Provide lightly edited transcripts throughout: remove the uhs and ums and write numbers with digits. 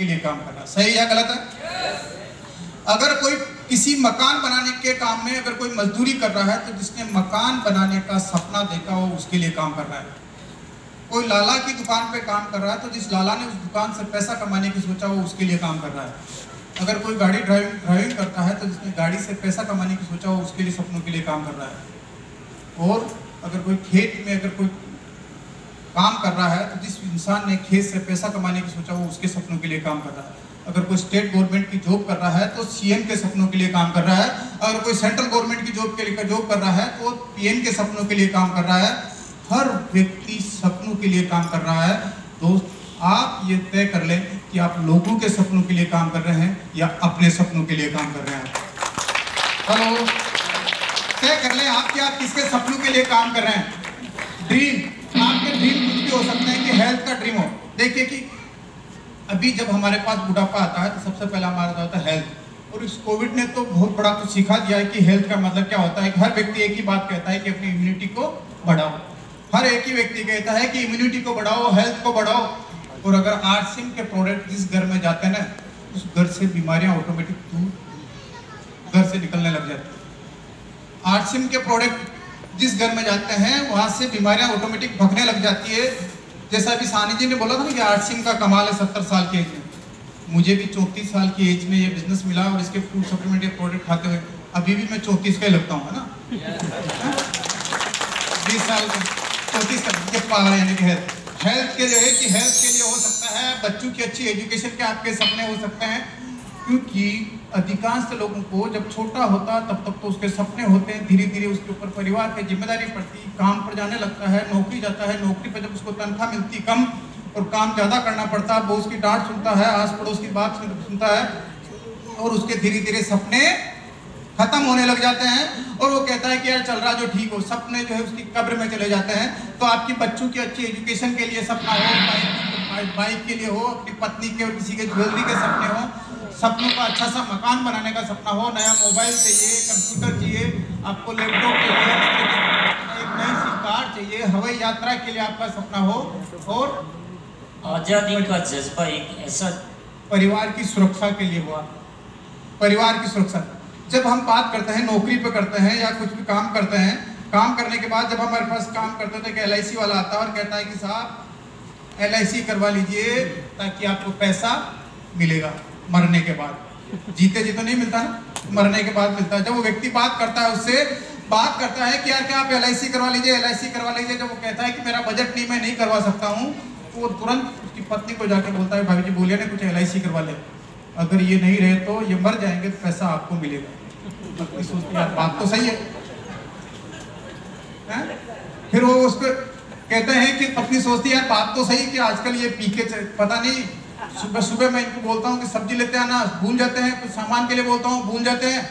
के लिए काम कर रहा है। सही या गलत है? अगर कोई किसी मकान बनाने के काम में अगर कोई मजदूरी कर रहा है तो जिसने मकान बनाने का सपना देखा वो उसके लिए काम कर रहा है। कोई लाला की दुकान पे काम कर रहा है तो जिस लाला ने उस दुकान से पैसा कमाने की सोचा वो उसके लिए काम कर रहा है। अगर कोई गाड़ी ड्राइविंग करता है तो जिसने गाड़ी से पैसा कमाने की सोचा वो उसके लिए सपनों के लिए काम कर रहा है। और अगर कोई खेत में अगर कोई काम कर रहा है तो जिस इंसान ने खेत से पैसा कमाने की सोचा वो उसके सपनों के लिए काम कर रहा है। अगर कोई स्टेट गवर्नमेंट की जॉब कर रहा है तो सीएम के सपनों के लिए काम कर रहा है। अगर कोई सेंट्रल गवर्नमेंट की जॉब कर रहा है तो पीएम के सपनों के लिए काम कर रहा है। हर व्यक्ति सपनों के लिए काम कर रहा है। दोस्त, आप ये तय कर लें कि आप लोगों के सपनों के लिए काम कर रहे हैं या अपने सपनों के लिए काम कर रहे हैं। हेलो, तय कर लें आप कि आप किसके सपनों के लिए काम कर रहे हैं। ड्रीम, आपके ड्रीम कुछ भी हो सकते हैं कि हेल्थ का ड्रीम हो। देखिए कि अभी जब हमारे पास बुढ़ापा आता है तो सबसे पहला हमारा होता है हेल्थ। और इस कोविड ने तो बहुत बड़ा कुछ सिखा दिया है कि हेल्थ का मतलब क्या होता है। हर व्यक्ति एक ही बात कहता है कि अपनी इम्यूनिटी को बढ़ाओ। हर एक ही व्यक्ति कहता है कि इम्यूनिटी को बढ़ाओ, हेल्थ को बढ़ाओ। और अगर आरसीएम के प्रोडक्ट जिस घर में जाते हैं ना उस घर से बीमारियां ऑटोमेटिक दूर घर से निकलने लग जाती है। आरसीएम के प्रोडक्ट जिस घर में जाते हैं वहां से बीमारियां ऑटोमेटिक भगने लग जाती है। जैसा अभी सानी जी ने बोला था ना कि आरसीएम का कमाल है 70 साल की एज में। मुझे भी 34 साल की एज में ये बिजनेस मिला और इसके फूड सप्लीमेंट प्रोडक्ट खाते हुए अभी भी मैं 34 का ही लगता हूँ, है ना। 20 साल 34 का पावर यानी कि हेल्थ के जो है कि हेल्थ के लिए हो सकता है, बच्चों की अच्छी एजुकेशन के आपके सपने हो सकते हैं। क्योंकि अधिकांश लोगों को जब छोटा होता तब तक तो उसके सपने होते हैं, धीरे धीरे उसके ऊपर परिवार की जिम्मेदारी पड़ती, काम पर जाने लगता है, नौकरी जाता है, नौकरी पर जब उसको तनख्वाह मिलती कम और काम ज़्यादा करना पड़ता है, बॉस की डांट सुनता है, आस पड़ोस की बात सुनता है और उसके धीरे धीरे सपने खत्म होने लग जाते हैं और वो कहता है कि यार चल रहा जो ठीक हो। सपने जो है उसकी कब्र में चले जाते हैं। तो आपकी बच्चों की अच्छी एजुकेशन के लिए सपना हो, बाइक के लिए हो, अपनी पत्नी के और किसी के ज्वेलरी के सपने हो, सपनों का अच्छा सा मकान बनाने का सपना हो, नया मोबाइल चाहिए, कंप्यूटर चाहिए, आपको लैपटॉप चाहिए, एक नई सी कार चाहिए, हवाई यात्रा के लिए आपका सपना हो। और आजादी का जज्बा एक ऐसा परिवार की सुरक्षा के लिए हुआ। परिवार की सुरक्षा जब हम बात करते हैं, नौकरी पे करते हैं या कुछ भी काम करते हैं, काम करने के बाद जब हमारे पास काम करते थे कि LIC वाला आता है और कहता है कि साहब LIC करवा लीजिए ताकि आपको पैसा मिलेगा मरने के बाद। जीते जी तो नहीं मिलता ना, मरने के बाद मिलता है। जब वो व्यक्ति बात करता है उससे बात करता है कि यार क्या आप LIC करवा लीजिए, LIC करवा लीजिए। जब वो कहता है कि मेरा बजट नहीं, मैं नहीं करवा सकता हूँ, तो वो तुरंत उसकी पत्नी को जाके बोलता है भाभी जी बोलिए ना कुछ LIC करवा ले, अगर ये नहीं रहे तो ये मर जाएंगे तो पैसा आपको मिलेगा। पत्नी सोचती है बात तो सही है। फिर वो उसको कहते हैं कि पत्नी सोचती है यार बात तो सही कि आजकल ये पी के पता नहीं, सुबह सुबह मैं इनको बोलता हूँ कि सब्जी लेते आना, भूल जाते हैं, कुछ सामान के लिए बोलता हूँ भूल जाते हैं।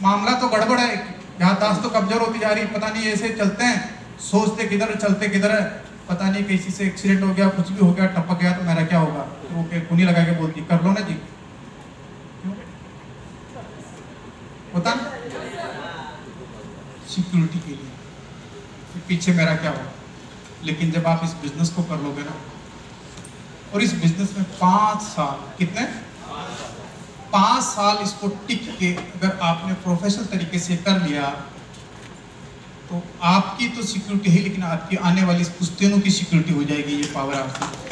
मामला तो गड़बड़ है, याददाश्त तो कमजोर होती जा रही, पता नहीं ऐसे चलते हैं, सोचते किधर चलते किधर है, पता नहीं किसी से एक्सीडेंट हो गया, कुछ भी हो गया, टपक गया तो मेरा क्या होगा। तो वो खूनी लगा के बोलती कर लो ना जी, होता ना सिक्योरिटी के लिए, पीछे मेरा क्या होगा। लेकिन जब आप इस बिजनेस को कर लोगे ना और इस बिजनेस में 5 साल, कितने 5 साल इसको टिक के अगर आपने प्रोफेशनल तरीके से कर लिया तो आपकी तो सिक्योरिटी है, लेकिन आपकी आने वाली पुश्तैनों की सिक्योरिटी हो जाएगी ये पावर हाउस।